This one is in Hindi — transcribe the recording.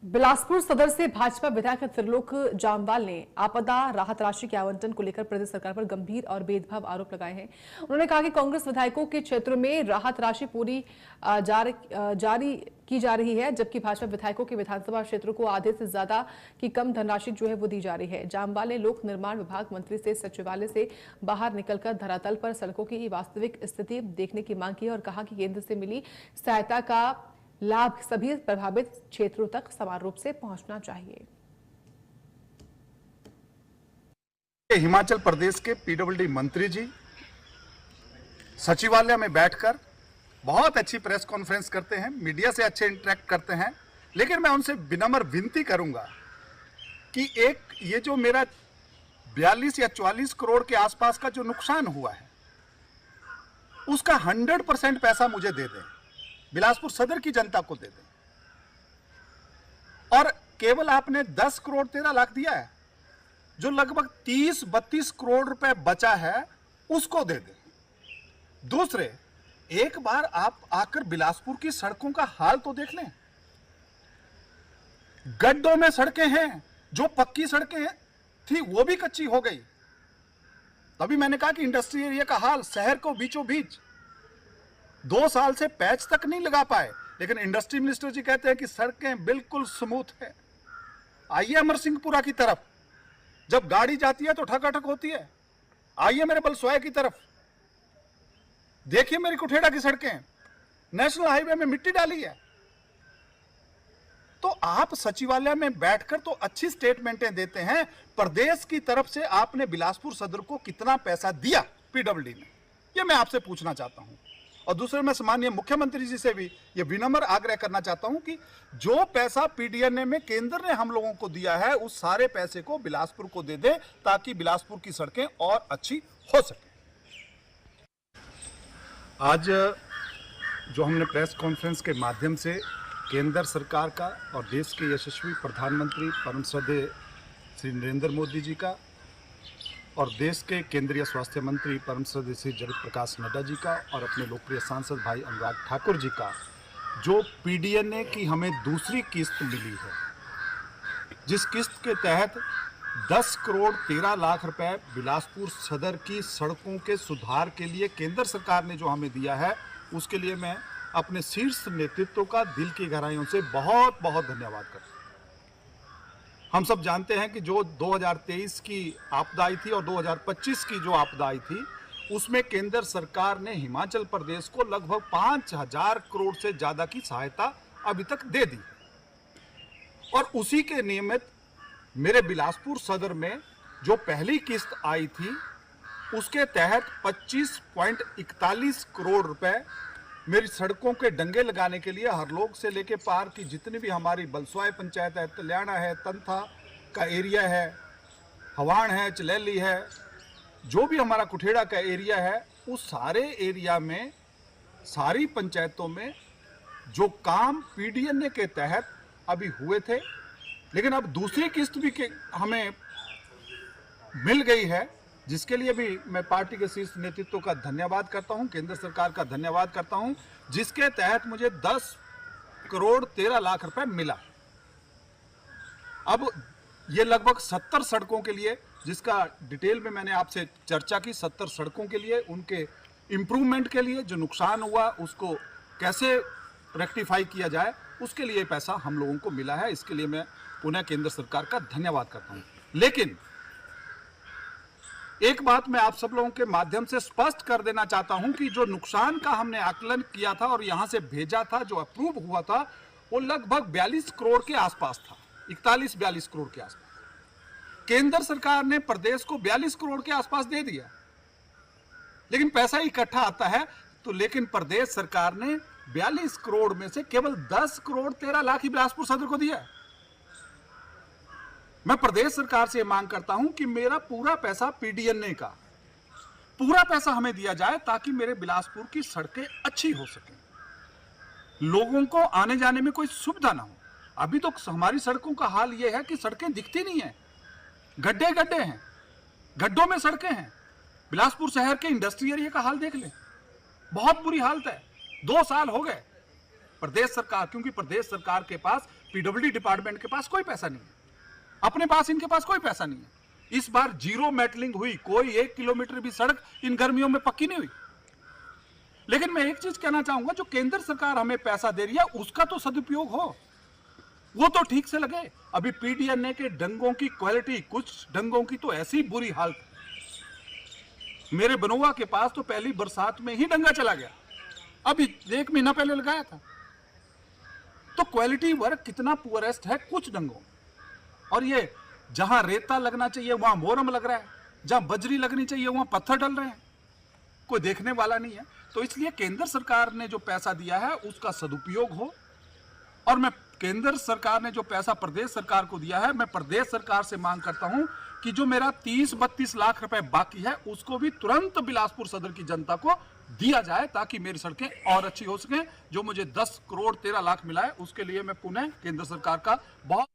बिलासपुर सदर से भाजपा विधायक त्रिलोक जामवाल ने आपदा राहत राशि के आवंटन को लेकर प्रदेश सरकार पर गंभीर और बेदभाव आरोप लगाए हैं। उन्होंने कहा कि कांग्रेस विधायकों के क्षेत्र में राहत राशि पूरी जारी की जा रही है, जबकि भाजपा विधायकों के विधानसभा क्षेत्र को आधे से ज्यादा की कम धनराशि जो है वो दी जा रही है। जामवाल ने लोक निर्माण विभाग मंत्री से सचिवालय से बाहर निकलकर धरातल पर सड़कों की वास्तविक स्थिति देखने की मांग की और कहा कि केंद्र से मिली सहायता का लाभ सभी प्रभावित क्षेत्रों तक समान रूप से पहुंचना चाहिए। हिमाचल प्रदेश के पीडब्ल्यूडी मंत्री जी सचिवालय में बैठकर बहुत अच्छी प्रेस कॉन्फ्रेंस करते हैं, मीडिया से अच्छे इंटरेक्ट करते हैं, लेकिन मैं उनसे विनम्र विनती करूंगा कि ये जो मेरा 42 या 44 करोड़ के आसपास का जो नुकसान हुआ है उसका 100% पैसा मुझे दे दें, बिलासपुर सदर की जनता को दे दें। और केवल आपने 10 करोड़ 13 लाख दिया है, जो लगभग 30-32 करोड़ रुपए बचा है उसको दे दें। दूसरे, एक बार आप आकर बिलासपुर की सड़कों का हाल तो देख लें। गड्ढों में सड़कें हैं, जो पक्की सड़कें थी वो भी कच्ची हो गई। तभी मैंने कहा कि इंडस्ट्री एरिया का हाल, शहर को बीचों बीच 2 साल से पैच तक नहीं लगा पाए, लेकिन इंडस्ट्री मिनिस्टर जी कहते हैं कि सड़कें बिल्कुल स्मूथ है। आइए अमर सिंहपुरा की तरफ, जब गाड़ी जाती है तो ठकाठक होती है। आइए मेरे बलसोया की तरफ, देखिए मेरी कुठेड़ा की सड़कें, नेशनल हाईवे में मिट्टी डाली है। तो आप सचिवालय में बैठकर तो अच्छी स्टेटमेंटें देते हैं, प्रदेश की तरफ से आपने बिलासपुर सदर को कितना पैसा दिया पीडब्ल्यूडी ने, यह मैं आपसे पूछना चाहता हूं। और दूसरे, मैं माननीय मुख्यमंत्री जी से भी ये विनम्र आग्रह करना चाहता हूं कि जो पैसा पीडीएनए में केंद्र ने हम लोगों को दिया है उस सारे पैसे को बिलासपुर को दे दे, ताकि बिलासपुर की सड़कें और अच्छी हो सके। आज जो हमने प्रेस कॉन्फ्रेंस के माध्यम से केंद्र सरकार का और देश के यशस्वी प्रधानमंत्री परम श्रद्धेय श्री नरेंद्र मोदी जी का और देश के केंद्रीय स्वास्थ्य मंत्री परम श्रद्धेय श्री जगत प्रकाश नड्डा जी का और अपने लोकप्रिय सांसद भाई अनुराग ठाकुर जी का, जो पीडीएनए की हमें दूसरी किस्त मिली है, जिस किस्त के तहत 10 करोड़ 13 लाख रुपए बिलासपुर सदर की सड़कों के सुधार के लिए केंद्र सरकार ने जो हमें दिया है, उसके लिए मैं अपने शीर्ष नेतृत्व का दिल की गहराइयों से बहुत बहुत धन्यवाद करता हूं। हम सब जानते हैं कि जो 2023 की आपदा आई थी और 2025 की जो आपदा आई थी, उसमें केंद्र सरकार ने हिमाचल प्रदेश को लगभग 5000 करोड़ से ज्यादा की सहायता अभी तक दे दी। और उसी के नियमित मेरे बिलासपुर सदर में जो पहली किस्त आई थी, उसके तहत 25.41 करोड़ रुपए मेरी सड़कों के डंगे लगाने के लिए हरलोग से लेके पार की जितनी भी हमारी बलसोया पंचायत है, तल्याना है, तंथा का एरिया है, हवाण है, चलैली है, जो भी हमारा कुठेड़ा का एरिया है, उस सारे एरिया में सारी पंचायतों में जो काम पीडीएनए के तहत अभी हुए थे, लेकिन अब दूसरी किस्त भी हमें मिल गई है, जिसके लिए भी मैं पार्टी के शीर्ष नेतृत्व का धन्यवाद करता हूं, केंद्र सरकार का धन्यवाद करता हूं, जिसके तहत मुझे 10 करोड़ 13 लाख रुपए मिला। अब ये लगभग 70 सड़कों के लिए, जिसका डिटेल में मैंने आपसे चर्चा की, 70 सड़कों के लिए, उनके इम्प्रूवमेंट के लिए, जो नुकसान हुआ उसको कैसे रेक्टिफाई किया जाए, उसके लिए पैसा हम लोगों को मिला है। इसके लिए मैं पुनः केंद्र सरकार का धन्यवाद करता हूं। लेकिन एक बात मैं आप सब लोगों के माध्यम से स्पष्ट कर देना चाहता हूं कि जो नुकसान का हमने आकलन किया था और यहां से भेजा था, जो अप्रूव हुआ था, वो लगभग 42 करोड़ के आसपास था, 41-42 करोड़ के आसपास। केंद्र सरकार ने प्रदेश को 42 करोड़ के आसपास दे दिया, लेकिन पैसा इकट्ठा आता है तो, लेकिन प्रदेश सरकार ने 42 करोड़ में से केवल 10 करोड़ 13 लाख ही बिलासपुर सदर को दिया। मैं प्रदेश सरकार से मांग करता हूं कि मेरा पूरा पैसा पीडीएनए का पूरा पैसा हमें दिया जाए, ताकि मेरे बिलासपुर की सड़कें अच्छी हो सके, लोगों को आने जाने में कोई सुविधा ना हो। अभी तो हमारी सड़कों का हाल यह है कि सड़कें दिखती नहीं है, गड्ढे गड्ढे हैं, गड्ढों में सड़कें हैं। बिलासपुर शहर के इंडस्ट्री एरिया का हाल देख लें, बहुत बुरी हालत है। 2 साल हो गए, प्रदेश सरकार, क्योंकि प्रदेश सरकार के पास पीडब्ल्यूडी डिपार्टमेंट के पास कोई पैसा नहीं है, अपने पास इनके पास कोई पैसा नहीं है। इस बार जीरो मेटलिंग हुई, कोई 1 किलोमीटर भी सड़क इन गर्मियों में पक्की नहीं हुई। लेकिन मैं एक चीज कहना चाहूंगा, जो केंद्र सरकार हमें पैसा दे रही है उसका तो सदुपयोग हो, वो तो ठीक से लगे। अभी पीडीएनए के डंगों की क्वालिटी, कुछ डंगों की तो ऐसी बुरी हालत, मेरे बनोवा के पास तो पहली बरसात में ही डंगा चला गया, अभी 1 महीना पहले लगाया था। तो क्वालिटी वर्क कितना पुअरेस्ट है कुछ डंगों। और ये जहां रेता लगना चाहिए वहां मोरम लग रहा है, जहां बजरी लगनी चाहिए वहां पत्थर डल रहे हैं, कोई देखने वाला नहीं है। तो इसलिए केंद्र सरकार ने जो पैसा दिया है उसका सदुपयोग हो। और मैं केंद्र सरकार ने जो पैसा प्रदेश सरकार को दिया है, मैं प्रदेश सरकार से मांग करता हूं कि जो मेरा 30-32 लाख रुपए बाकी है उसको भी तुरंत बिलासपुर सदर की जनता को दिया जाए, ताकि मेरी सड़कें और अच्छी हो सकें। जो मुझे 10 करोड़ 13 लाख मिला है उसके लिए मैं पुनः केंद्र सरकार का बहुत